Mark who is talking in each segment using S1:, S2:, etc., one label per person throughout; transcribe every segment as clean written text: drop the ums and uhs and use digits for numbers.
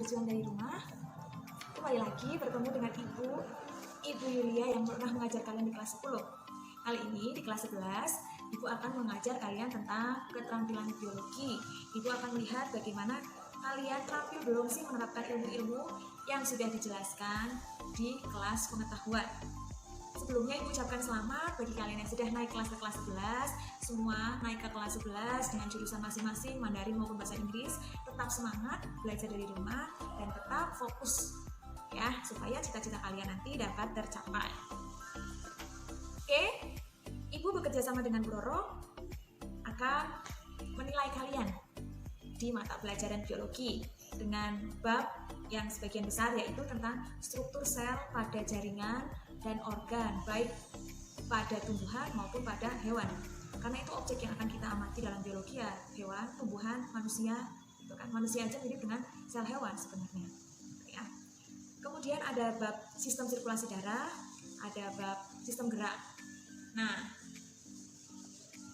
S1: berjuang dari rumah. Kembali lagi bertemu dengan Ibu Yulia yang pernah mengajar kalian di kelas 10. Kali ini di kelas 11, Ibu akan mengajar kalian tentang keterampilan biologi. Ibu akan melihat bagaimana kalian terampil belum sih menerapkan ilmu-ilmu yang sudah dijelaskan di kelas pengetahuan. Sebelumnya Ibu ucapkan selamat bagi kalian yang sudah naik kelas ke kelas 11. Semua naik ke kelas 11 dengan jurusan masing-masing, Mandarin maupun bahasa Inggris. Tetap semangat belajar dari rumah dan tetap fokus ya, supaya cita-cita kalian nanti dapat tercapai. Oke, Ibu bekerja sama dengan Bu Roro akan menilai kalian di mata pelajaran biologi dengan bab yang sebagian besar yaitu tentang struktur sel pada jaringan dan organ baik pada tumbuhan maupun pada hewan. Karena itu objek yang akan kita amati dalam biologi ya hewan, tumbuhan, manusia. Itu kan manusia aja mirip dengan sel hewan sebenarnya. Ya. Kemudian ada bab sistem sirkulasi darah, ada bab sistem gerak. Nah,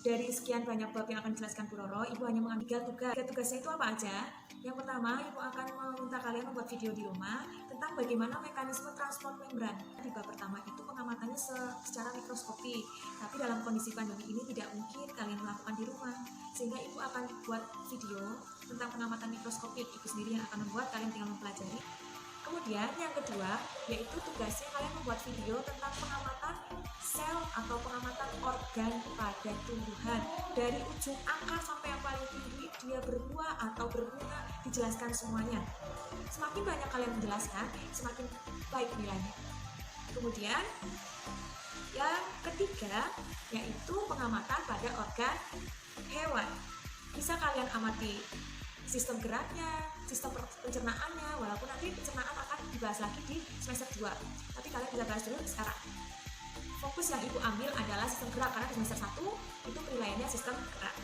S1: dari sekian banyak bab yang akan dijelaskan Bu Roro, Ibu hanya mengambil 3 tugas. 3 tugasnya itu apa aja? Yang pertama, Ibu akan meminta kalian membuat video di rumah tentang bagaimana mekanisme transport membran. Di bab pertama itu pengamatannya secara mikroskopik, tapi dalam kondisi pandemi ini tidak mungkin kalian melakukan di rumah. Sehingga Ibu akan buat video tentang pengamatan mikroskopik. Ibu sendiri yang akan membuat, kalian tinggal mempelajari. Kemudian yang kedua, yaitu tugasnya kalian membuat video tentang pengamatan sel atau pengamatan organ pada tumbuhan. Dari ujung akar sampai yang paling tinggi, dia berbuah atau berbunga, dijelaskan semuanya. Semakin banyak kalian menjelaskan, semakin baik nilainya. Kemudian, yang ketiga, yaitu pengamatan pada organ hewan. Bisa kalian amati sistem geraknya, sistem pencernaannya, walaupun nanti pencernaan akan dibahas lagi di semester 2. Tapi kalian bisa bahas dulu sekarang. Fokus yang Ibu ambil adalah sistem gerak, karena di semester 1 itu penilaiannya sistem gerak.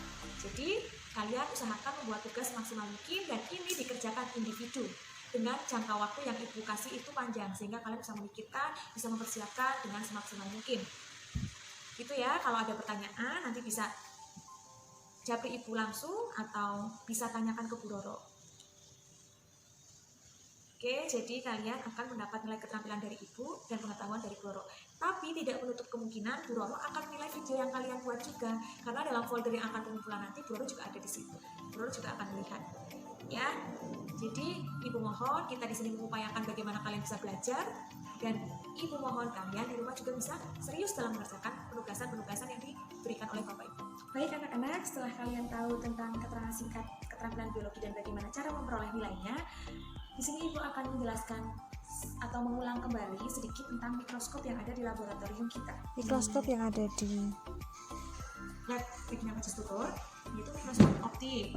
S1: Jadi, kalian usahakan membuat tugas semaksimal mungkin dan ini dikerjakan individu dengan jangka waktu yang Ibu kasih itu panjang, sehingga kalian bisa memikirkan, bisa mempersiapkan dengan semaksimal mungkin. Gitu ya, kalau ada pertanyaan nanti bisa japri Ibu langsung atau bisa tanyakan ke Bu Roro. Oke, jadi kalian akan mendapat nilai keterampilan dari Ibu dan pengetahuan dari Bu Roro. Tapi tidak menutup kemungkinan Bu Roro akan menilai video yang kalian buat juga, karena dalam folder yang akan pengumpulan nanti Bu Roro juga ada di situ. Bu Roro juga akan melihat. Ya, jadi Ibu mohon kita di sini mengupayakan bagaimana kalian bisa belajar dan Ibu mohon kalian di rumah juga bisa serius dalam mengerjakan penugasan-penugasan yang diberikan oleh Bapak Ibu. Baik anak-anak, setelah kalian tahu tentang keterangan singkat keterampilan biologi dan bagaimana cara memperoleh nilainya, di sini Ibu akan menjelaskan atau mengulang kembali sedikit tentang mikroskop yang ada di laboratorium kita.
S2: Mikroskop yang ada di
S1: lab Teknik Majas Tutor, yaitu mikroskop optik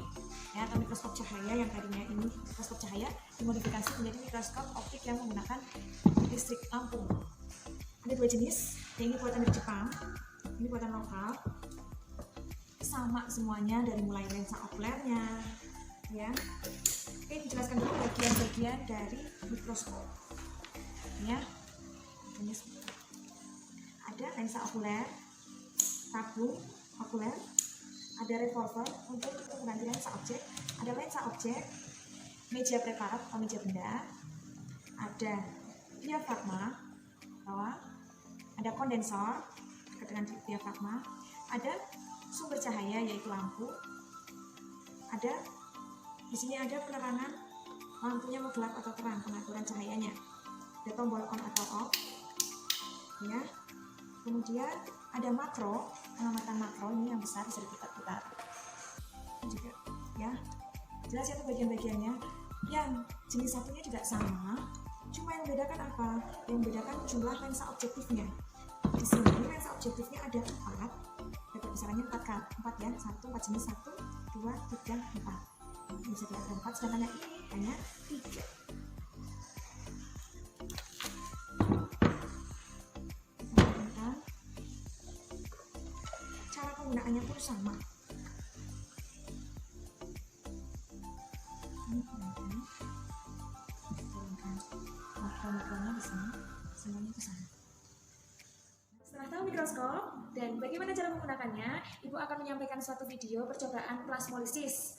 S1: ya, atau mikroskop cahaya yang tadinya ini mikroskop cahaya dimodifikasi menjadi mikroskop optik yang menggunakan listrik lampu. Ada 2 jenis, yang ini buatan dari Jepang, ini buatan lokal. Sama semuanya dari mulai lensa okulernya ya. Oke, dijelaskan dulu bagian-bagian dari mikroskop ya. Ini ada lensa okuler, tabung okuler, ada revolver untuk mengganti lensa objek, ada lensa objek, meja preparat atau meja benda, ada diafragma bawah, ada kondensor dekat dengan diafragma, ada sumber cahaya yaitu lampu, ada di sini ada penerangan lampunya mau gelap atau terang, pengaturan cahayanya, ada tombol on atau off ya. Kemudian ada makro, pengamatan makro ini yang besar bisa diputar-putar juga ya. Jelas ya bagian-bagiannya. Yang jenis satunya juga sama, cuma yang bedakan apa? Yang bedakan jumlah lensa objektifnya. Di sini lensa objektifnya ada 4. Besarannya 4 ya, 4 jenis, 1, 2, 3, 4. Ini bisa dilihat 4, sedangkan yang ini hanya 3. Cara penggunaannya pun sama. Ini makro-makronya di sini, semuanya itu sama. Setelah tahu mikroskop dan bagaimana cara menggunakannya, Ibu akan menyampaikan suatu video percobaan plasmolisis.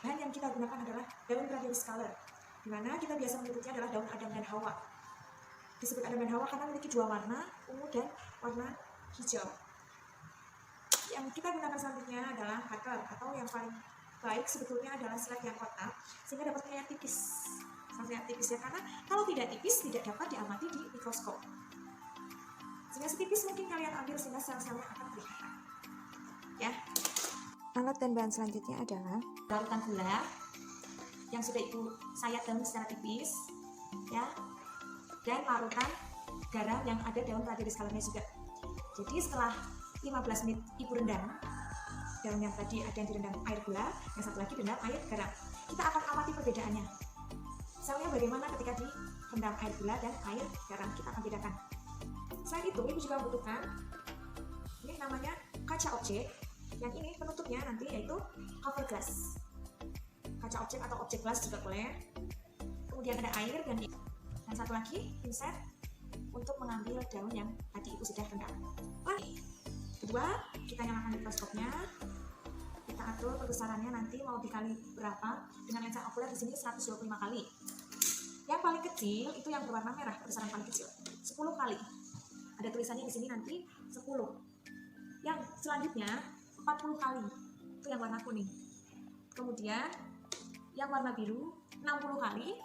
S1: Bahan yang kita gunakan adalah daun radius color. di mana kita biasa menyebutnya adalah daun Adam dan Hawa. Disebut Adam dan Hawa karena memiliki dua warna, ungu dan warna hijau. Yang kita gunakan selanjutnya adalah cutter, atau yang paling baik sebetulnya adalah slide yang kotak, sehingga dapat terlihat tipis. Sangat tipis ya, karena kalau tidak tipis tidak dapat diamati di mikroskop. Sehingga setipis mungkin kalian ambil sehingga sel-selnya akan kelihatan. Ya.
S2: Alat dan bahan selanjutnya adalah
S1: Larutan gula yang sudah ibu sayat daun secara tipis, ya, dan larutan garam yang ada daun tadi di skalanya juga. Jadi setelah 15 menit ibu rendam daun yang tadi ada yang direndam air gula, yang satu lagi direndam air garam. Kita akan amati perbedaannya. Misalnya bagaimana ketika direndam air gula dan air garam, kita akan bedakan. Selain itu, ibu juga membutuhkan ini namanya kaca objek. Yang ini penutupnya nanti yaitu cover glass. Kaca objek atau objek glass juga boleh. Kemudian ada air dan satu lagi pinset untuk mengambil daun yang tadi ibu sudah rendam. Kedua, kita nyalakan mikroskopnya. Kita atur perbesarannya nanti mau dikali berapa. Dengan lensa okuler di sini 125 kali. Yang paling kecil itu yang berwarna merah, perbesaran paling kecil 10 kali. Ada tulisannya di sini nanti 10. Yang selanjutnya 40 kali. Itu yang warna kuning. Kemudian yang warna biru 60 kali,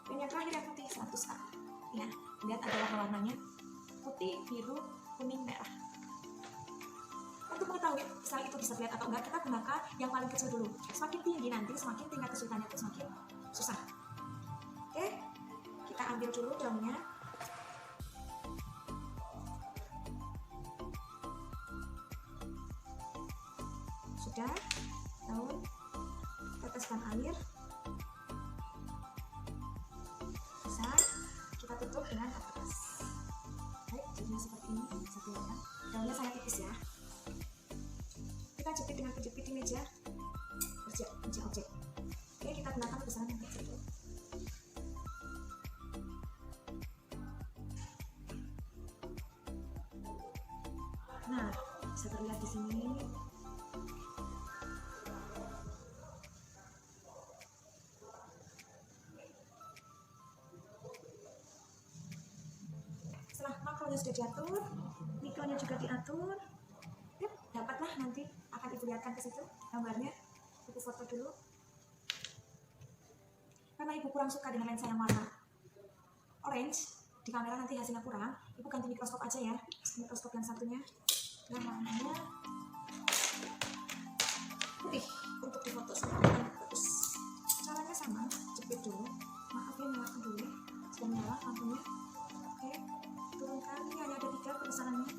S1: dan yang terakhir yang putih 100 kali. Ya, lihat ada warna-warnanya putih, biru, kuning, merah. Untuk mengetahui sel itu bisa lihat atau enggak, kita gunakan yang paling kecil dulu. Semakin tinggi nanti, semakin tingkat kesulitannya itu semakin susah. Oke, kita ambil dulu daunnya. Sudah, daun, teteskan air. Bisa kita tutup dengan kertas. Baik, jadinya seperti ini, bisa kelihatan. Daunnya sangat tipis ya. Kita jepit dengan penjepit di meja kerja, meja objek. Oke, kita gunakan pesanan yang kecil dulu. Nah, bisa terlihat di sini. Setelah makronya sudah diatur, mikronya juga diatur. Yuk, dapatlah nanti akan ibu lihatkan ke situ gambarnya. Ibu foto dulu. Karena ibu kurang suka dengan lensa yang warna orange, di kamera nanti hasilnya kurang, ibu ganti mikroskop aja ya. Mikroskop yang satunya yang warnanya putih untuk difoto sama bagus. Caranya sama, jepit dulu. Maaf ya, nyalakan dulu. Sudah nyala lampunya. Oke, turunkan. Ini hanya ada 3 perbesarannya.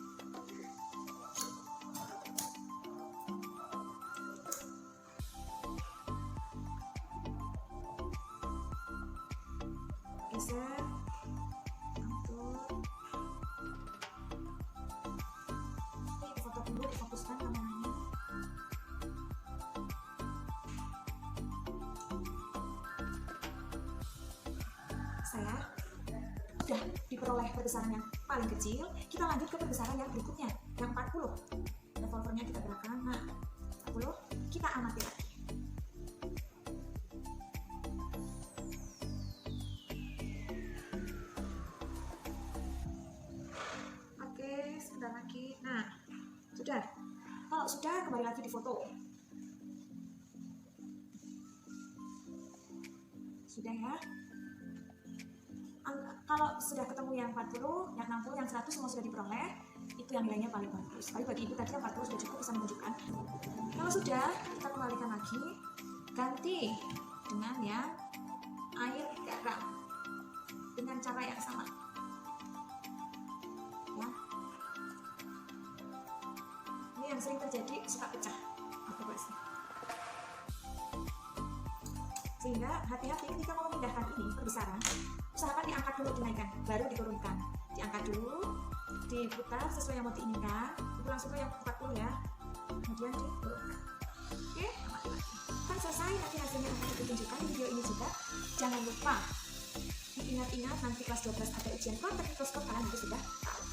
S1: Geser, atur. Oke, foto dulu, difokuskan kameranya. Saya sudah diperoleh perbesaran yang paling kecil. Kita lanjut ke perbesaran yang berikutnya, yang 40. Revolvernya kita gerakan. Nah, 40 kita amati lagi. Oke, sebentar lagi. Nah, sudah. Kalau sudah, kembali lagi di foto. Sudah ya. Kalau sudah ketemu yang 40, yang 60, yang 100 semua sudah diperoleh, itu yang nilainya paling bagus. Tapi bagi ibu tadi yang 40 sudah cukup, bisa menunjukkan. Kalau sudah, kita kembalikan lagi, ganti dengan yang air garam dengan cara yang sama. Ya. Ini yang sering terjadi, suka pecah atau gelasnya. Sehingga hati-hati ketika mau memindahkan ini perbesaran, usahakan diangkat dulu, dinaikkan, baru diturunkan. Diangkat dulu, diputar sesuai yang mau diinginkan. Itu langsung ke yang 40 ya. Kemudian diturunkan. Oke, amati lagi. Kan selesai, nanti hasilnya akan ditunjukkan di video ini juga. Jangan lupa diingat-ingat nanti kelas 12 ada ujian kontak mikroskop, kalian juga sudah tahu.